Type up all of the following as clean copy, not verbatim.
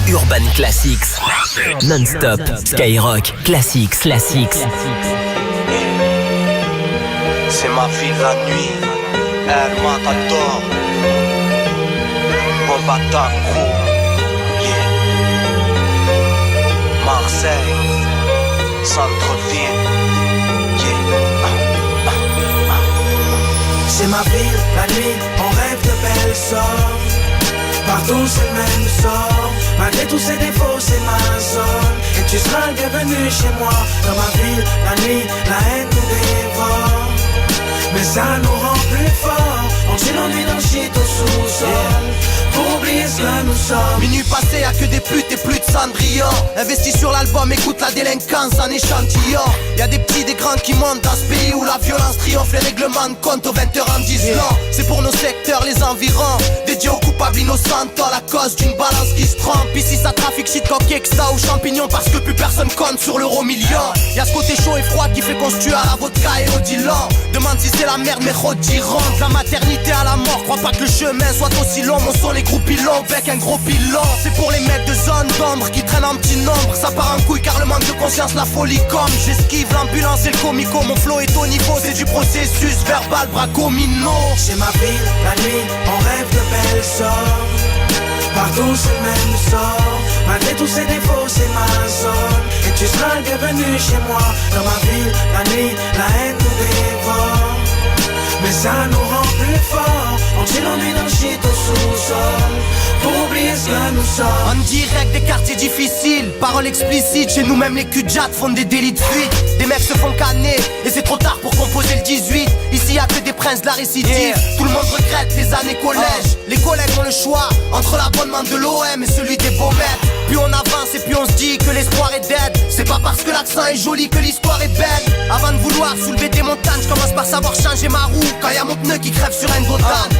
Urban Classics. Non-stop. Skyrock. Classics. C'est ma vie la nuit, elle m'adore. Bomba Tango, yeah. Marseille, centre-ville, yeah. C'est ma ville, la nuit, on rêve de belles sorts. Partout c'est le même sort. Malgré tous ses défauts c'est ma zone. Et tu seras le bienvenu chez moi. Dans ma ville, la nuit, la haine nous dévore. Mais ça nous rend plus forts. On tue l'ennui dans le shit au sous-sol, pour oublier ce que nous sommes. Minuit passé, y'a que des putes et plus de Cendrillon. Investi sur l'album, écoute la délinquance en échantillon. Y'a des petits, des grands qui montent dans ce pays où la violence triomphe, les règlements de compte aux 20h en 10 ans. C'est pour nos secteurs, les environs, dédiés aux coupables innocents, à la cause d'une balance qui se trompe. Ici ça trafique shit, coque, extra ou champignons, parce que plus personne compte sur l'euro million. Y'a ce côté chaud et froid qui fait qu'on se tue à la vodka et au Dylan. Demande si c'est la merde, mais rediront de la maternité à la mort. Crois pas que le chemin soit aussi long, mon son les gros pilons avec un gros pilon. C'est pour les mecs de zone d'ombre qui traînent en petit nombre. Ça part en couille car le manque de conscience, la folie comme. J'esquive l'ambulance et le comico, mon flow est au niveau. C'est du processus verbal, bracomino. C'est ma ville, la nuit, on rêve de belles sorts. Partout c'est le même sort. Malgré tous ses défauts c'est ma zone. Et tu seras le bienvenu chez moi. Dans ma ville, la nuit, la haine nous dévore. Mais ça nous rend plus forts. On tue l'ennui dans le shit au sous-sol, pour oublier ce que nous sommes. En direct des quartiers difficiles, paroles explicites. Chez nous même les cul-de-jatte font des délits de fuite. Des mecs se font canner et c'est trop tard pour composer le 18. Ici y'a que des princes de la récidive. Tout le monde regrette les années collège. Les collègues ont le choix entre l'abonnement de l'OM et celui des beaux mecs. Puis on avance et puis on se dit que l'espoir est dead. C'est pas parce que l'accent est joli que l'histoire est belle. Avant de vouloir soulever des montagnes, je commence par savoir changer ma roue. Quand y'a mon pneu qui crève sur un Gotham.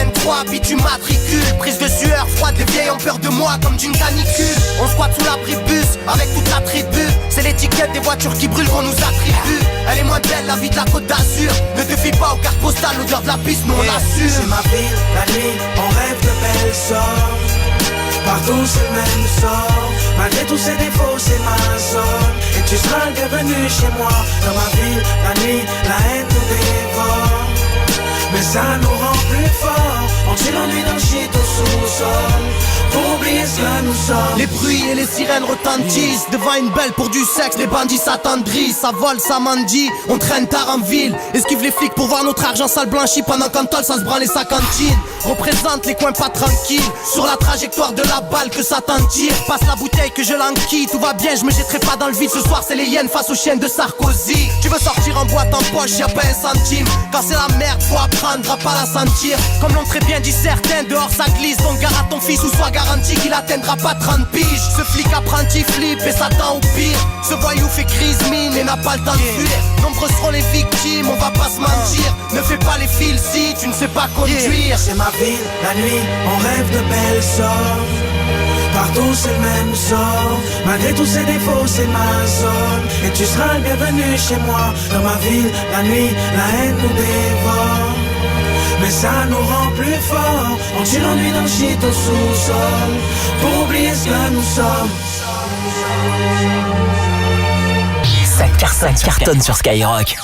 N3, bitume matricule. Prise de sueur froide, les vieilles ont peur de moi comme d'une canicule. On squatte sous l'abribus avec toute la tribu. C'est l'étiquette des voitures qui brûlent qu'on nous attribue. Elle est moins belle la vie de la Côte d'Azur. Ne te fie pas aux cartes postales, l'odeur de la piste, nous on assure. C'est ma ville, la nuit, on rêve de belles sorts. Partout c'est le même sort. Malgré tous ses défauts c'est ma zone. Et tu seras le bienvenu chez moi. Dans ma ville, la nuit, la haine nous dévore. Mais ça nous rend plus forts. On tue l'ennui dans le shit au sous-sol, pour oublier ce que nous sommes. Les bruits et les sirènes retentissent. Devant une belle pour du sexe, les bandits s'attendrissent. Ça vole, ça mendie, on traîne tard en ville. Esquive les flics pour voir notre argent sale blanchi. Pendant qu'en tôle ça se branle et sa cantine. Représente les coins pas tranquilles. Sur la trajectoire de la balle que ça t'en tire. Passe la bouteille que je l'enquille. Tout va bien, je me jetterai pas dans le vide. Ce soir c'est les hyènes face aux chiennes de Sarkozy. Tu veux sortir en boîte en poche, y'a pas un centime. Quand c'est la merde, faut apprendre à pas la sentir. Comme l'ont très bien dit certains, dehors ça glisse. Donc gare à ton fils ou sois garanti qu'il atteindra pas 30 piges. Ce flic apprenti flippe et s'attend au pire. Ce voyou fait crise mine et n'a pas le temps de fuir. Nombreux seront les victimes, on va pas se mentir. Ne fais pas les fils si tu ne sais pas conduire. C'est ma ville, la nuit, on rêve de belles sorts. Partout c'est le même sort. Malgré tous ses défauts c'est ma zone. Et tu seras le bienvenu chez moi. Dans ma ville, la nuit, la haine nous dévore. Mais ça nous rend plus forts. On tue l'ennui dans le shit au sous-sol, pour oublier ce que nous sommes. Ça cartonne sur Skyrock.